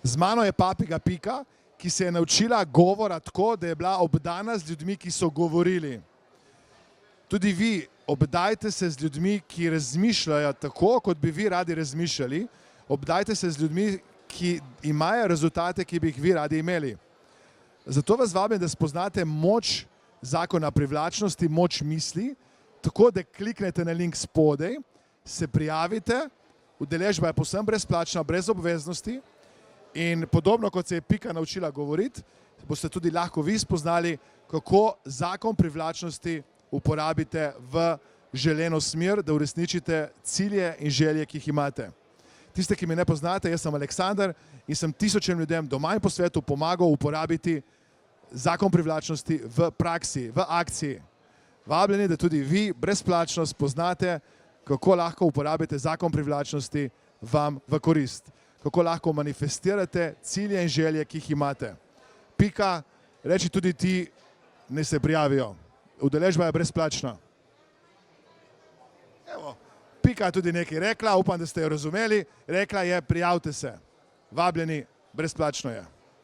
Z mano je papiga Pika, ki se je naučila govora tako, da je bila obdana z ljudmi, ki so govorili. Tudi vi obdajte se z ljudmi, ki razmišljajo tako, kot bi vi radi razmišljali. Obdajte se z ljudmi, ki imajo rezultate, ki bi jih vi radi imeli. Zato vas vabim, da spoznate moč zakona privlačnosti, moč misli, tako da kliknete na link spodaj, se prijavite, udeležba je povsem brezplačna, brez obveznosti in podobno, kot se je Pika naučila govoriti, boste tudi lahko vi spoznali, kako zakon privlačnosti uporabite v želeno smer, da uresničite cilje in želje, ki jih imate. Tiste, ki me ne poznate, jaz sem Aleksandar in sem tisočem ljudem doma in po svetu pomagal uporabiti zakon privlačnosti v praksi, v akciji. Vabljeni, da tudi vi brezplačno spoznate, kako lahko uporabite zakon privlačnosti vam v korist. Kako lahko manifestirate cilje in želje, ki jih imate. Pika, reči tudi ti, naj se prijavijo. Udeležba je brezplačna. Evo, Pika je tudi nekaj rekla, upam, da ste jo razumeli. Rekla je, prijavite se. Vabljeni, brezplačno je.